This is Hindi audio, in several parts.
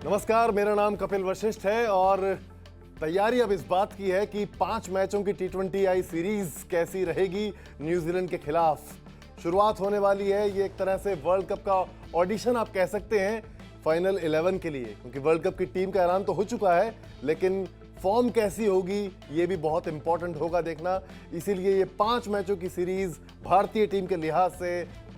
नमस्कार, मेरा नाम कपिल वशिष्ठ है और तैयारी अब इस बात की है कि 5 मैचों की T20I सीरीज कैसी रहेगी न्यूजीलैंड के खिलाफ। शुरुआत होने वाली है, ये एक तरह से वर्ल्ड कप का ऑडिशन आप कह सकते हैं फाइनल 11 के लिए, क्योंकि वर्ल्ड कप की टीम का ऐलान तो हो चुका है, लेकिन फॉर्म कैसी होगी ये भी बहुत इंपॉर्टेंट होगा देखना। इसीलिए ये 5 मैचों की सीरीज भारतीय टीम के लिहाज से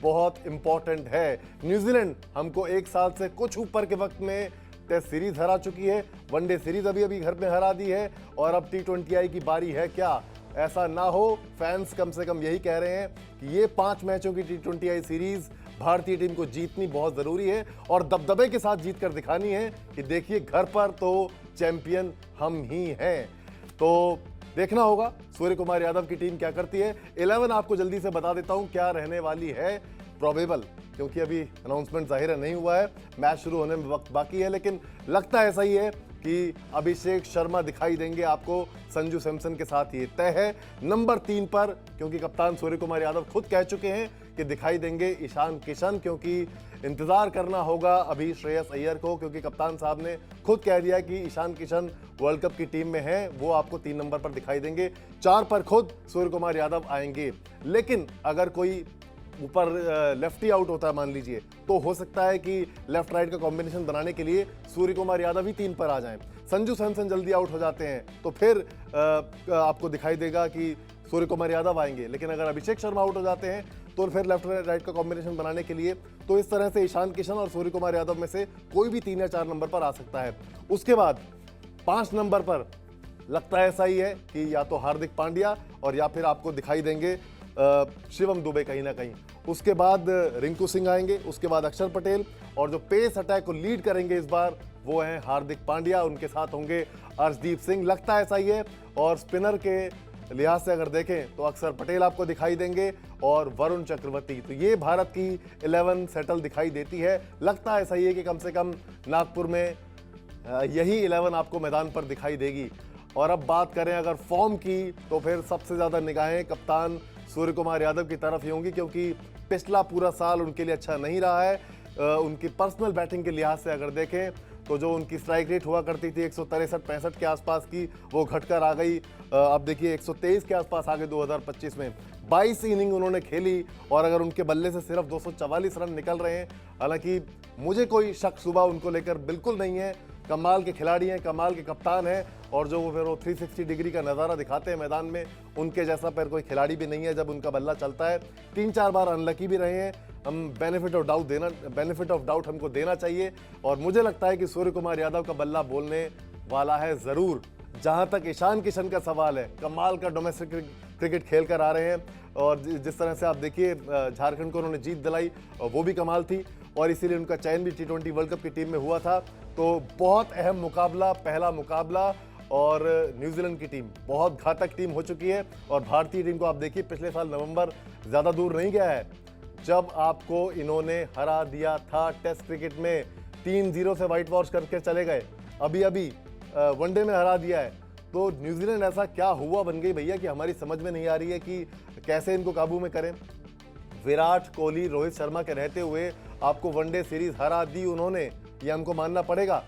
बहुत इंपॉर्टेंट है। न्यूजीलैंड हमको एक साल से कुछ ऊपर के वक्त में टेस्ट सीरीज हरा चुकी है, वनडे सीरीज अभी घर में हरा दी है और अब T20I की बारी है। क्या ऐसा ना हो, फैंस कम से कम यही कह रहे हैं कि ये 5 मैचों की T20I सीरीज भारतीय टीम को जीतनी बहुत जरूरी है और दबदबे के साथ जीत कर दिखानी है कि देखिए घर पर तो चैंपियन हम ही हैं। तो देखना होगा सूर्य कुमार यादव की टीम क्या करती है। 11 आपको जल्दी से बता देता हूं क्या रहने वाली है, प्रोबेबल, क्योंकि अभी अनाउंसमेंट जाहिर नहीं हुआ है, मैच शुरू होने में वक्त बाकी है, लेकिन लगता ऐसा ही है कि अभिषेक शर्मा दिखाई देंगे आपको, संजू सैमसन के साथ ये तय है। नंबर 3 पर, क्योंकि कप्तान सूर्य कुमार यादव खुद कह चुके हैं कि दिखाई देंगे ईशान किशन, क्योंकि इंतजार करना होगा अभी श्रेयस अय्यर को, क्योंकि कप्तान साहब ने खुद कह दिया कि ईशान किशन वर्ल्ड कप की टीम में है, वो आपको 3 नंबर पर दिखाई देंगे। 4 पर खुद सूर्य कुमार यादव आएंगे, लेकिन अगर कोई ऊपर लेफ्टी आउट होता है मान लीजिए, तो हो सकता है कि लेफ्ट राइट का कॉम्बिनेशन बनाने के लिए सूर्य कुमार यादव ही 3 पर आ जाएं। संजू सैमसन जल्दी आउट हो जाते हैं तो फिर आपको दिखाई देगा कि सूर्य कुमार यादव आएंगे, लेकिन अगर अभिषेक शर्मा आउट हो जाते हैं तो फिर लेफ्ट राइट का कॉम्बिनेशन बनाने के लिए तो इस तरह से ईशान किशन और सूर्य कुमार यादव में से कोई भी 3 या 4 नंबर पर आ सकता है। उसके बाद 5 नंबर पर लगता है ऐसा ही है कि या तो हार्दिक पांड्या और या फिर आपको दिखाई देंगे शिवम दुबे कहीं ना कहीं। उसके बाद रिंकू सिंह आएंगे, उसके बाद अक्षर पटेल, और जो पेस अटैक को लीड करेंगे इस बार वो हैं हार्दिक पांड्या, उनके साथ होंगे अर्शदीप सिंह, लगता है ऐसा ही है। और स्पिनर के लिहाज से अगर देखें तो अक्षर पटेल आपको दिखाई देंगे और वरुण चक्रवर्ती। तो ये भारत की 11 सेटल दिखाई देती है। लगता है ऐसा ही है कि कम से कम नागपुर में यही 11 आपको मैदान पर दिखाई देगी। और अब बात करें अगर फॉर्म की, तो फिर सबसे ज़्यादा निगाहें कप्तान सूर्य कुमार यादव की तरफ ही होंगी, क्योंकि पिछला पूरा साल उनके लिए अच्छा नहीं रहा है। उनकी पर्सनल बैटिंग के लिहाज से अगर देखें तो जो उनकी स्ट्राइक रेट हुआ करती थी 163-65 के आसपास की, वो घटकर आ गई, अब देखिए 123 के आसपास आ गई 2025 में। 22 इनिंग उन्होंने खेली और अगर उनके बल्ले से सिर्फ 244 रन निकल रहे हैं, हालांकि मुझे कोई शक शुबा उनको लेकर बिल्कुल नहीं है। कमाल के खिलाड़ी हैं, कमाल के कप्तान हैं, और जो वो फिर 360 डिग्री का नज़ारा दिखाते हैं मैदान में, उनके जैसा फिर कोई खिलाड़ी भी नहीं है जब उनका बल्ला चलता है। 3-4 बार अनलकी भी रहे हैं, हम बेनिफिट ऑफ डाउट हमको देना चाहिए, और मुझे लगता है कि सूर्य कुमार यादव का बल्ला बोलने वाला है ज़रूर। जहां तक ईशान किशन का सवाल है, कमाल का डोमेस्टिक क्रिकेट खेल कर आ रहे हैं, और जिस तरह से आप देखिए झारखंड को उन्होंने जीत दिलाई, वो भी कमाल थी, और इसीलिए उनका चयन भी T20 वर्ल्ड कप की टीम में हुआ था। तो बहुत अहम मुकाबला, पहला मुकाबला, और न्यूजीलैंड की टीम बहुत घातक टीम हो चुकी है। और भारतीय टीम को आप देखिए, पिछले साल नवंबर ज़्यादा दूर नहीं गया है जब आपको इन्होंने हरा दिया था टेस्ट क्रिकेट में, 3-0 से व्हाइट वॉश करके चले गए, अभी वनडे में हरा दिया है। तो न्यूजीलैंड ऐसा क्या हुआ बन गई भैया कि हमारी समझ में नहीं आ रही है कि कैसे इनको काबू में करें। विराट कोहली, रोहित शर्मा के रहते हुए आपको वनडे सीरीज हरा दी उन्होंने, ये हमको मानना पड़ेगा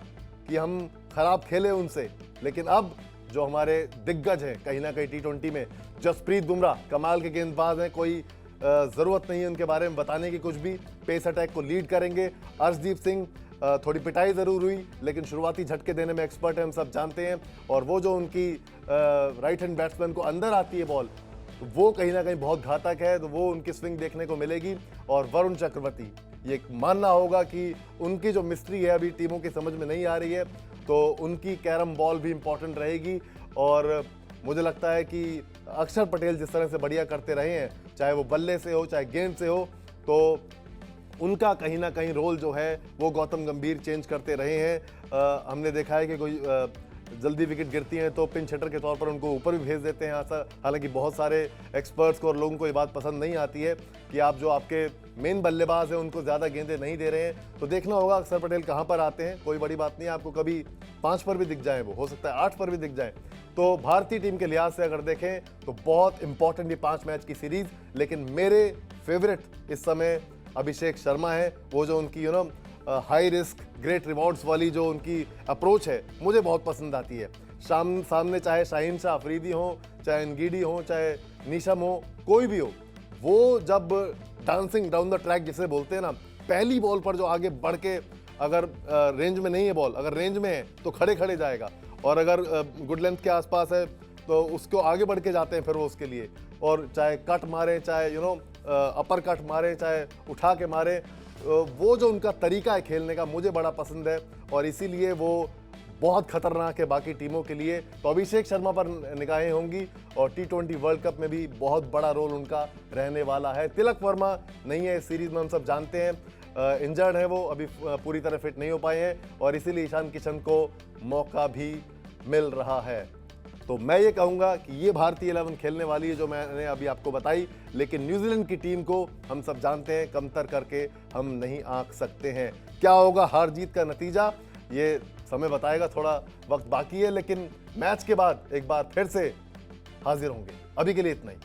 कि हम खराब खेले उनसे। लेकिन अब जो हमारे दिग्गज हैं कहीं ना कहीं T20 में, जसप्रीत बुमराह कमाल के गेंदबाज हैं, कोई ज़रूरत नहीं है उनके बारे में बताने की कुछ भी, पेस अटैक को लीड करेंगे। अर्शदीप सिंह थोड़ी पिटाई ज़रूर हुई, लेकिन शुरुआती झटके देने में एक्सपर्ट है, हम सब जानते हैं, और वो जो उनकी राइट हैंड बैट्समैन को अंदर आती है बॉल, वो कहीं ना कहीं बहुत घातक है, तो वो उनकी स्विंग देखने को मिलेगी। और वरुण चक्रवर्ती, ये मानना होगा कि उनकी जो मिस्ट्री है अभी टीमों की समझ में नहीं आ रही है, तो उनकी कैरम बॉल भी इंपॉर्टेंट रहेगी। और मुझे लगता है कि अक्षर पटेल जिस तरह से बढ़िया करते रहे हैं, चाहे वो बल्ले से हो चाहे गेंद से हो, तो उनका कहीं ना कहीं रोल जो है वो गौतम गंभीर चेंज करते रहे हैं। हमने देखा है कि कोई जल्दी विकेट गिरती हैं तो पिंच हिटर के तौर पर उनको ऊपर भी भेज देते हैं। हालांकि बहुत सारे एक्सपर्ट्स को और लोगों को ये बात पसंद नहीं आती है कि आप जो आपके मेन बल्लेबाज हैं उनको ज़्यादा गेंदें नहीं दे रहे हैं। तो देखना होगा अक्षर पटेल कहाँ पर आते हैं, कोई बड़ी बात नहीं है, आपको कभी 5 पर भी दिख जाए, वो हो सकता है 8 पर भी दिख जाए। तो भारतीय टीम के लिहाज से अगर देखें तो बहुत इंपॉर्टेंट ये 5 मैच की सीरीज, लेकिन मेरे फेवरेट इस समय अभिषेक शर्मा है। वो जो उनकी हाई रिस्क ग्रेट रिवॉर्ड्स वाली जो उनकी अप्रोच है मुझे बहुत पसंद आती है। सामने चाहे शाहीन शाह अफरीदी हो, चाहे एनगीडी हो, चाहे नीशम हो, कोई भी हो, वो जब डांसिंग डाउन द ट्रैक जिसे बोलते हैं ना, पहली बॉल पर जो आगे बढ़ के, अगर रेंज में नहीं है बॉल, अगर रेंज में है तो खड़े खड़े जाएगा, और अगर गुड लेंथ के आसपास है तो उसको आगे बढ़ के जाते हैं फिर वो उसके लिए। और चाहे कट मारे, चाहे अपर कट मारे, चाहे उठा के मारे, वो जो उनका तरीका है खेलने का मुझे बड़ा पसंद है, और इसीलिए वो बहुत खतरनाक है बाकी टीमों के लिए। तो अभिषेक शर्मा पर निगाहें होंगी, और T20 वर्ल्ड कप में भी बहुत बड़ा रोल उनका रहने वाला है। तिलक वर्मा नहीं है इस सीरीज में, हम सब जानते हैं, इंजर्ड है वो, अभी पूरी तरह फिट नहीं हो पाए हैं, और इसीलिए ईशान किशन को मौका भी मिल रहा है। तो मैं ये कहूँगा कि ये भारतीय 11 खेलने वाली है जो मैंने अभी आपको बताई, लेकिन न्यूजीलैंड की टीम को हम सब जानते हैं, कमतर करके हम नहीं आंक सकते हैं। क्या होगा हार जीत का नतीजा, ये समय बताएगा, थोड़ा वक्त बाकी है, लेकिन मैच के बाद एक बार फिर से हाजिर होंगे। अभी के लिए इतना ही।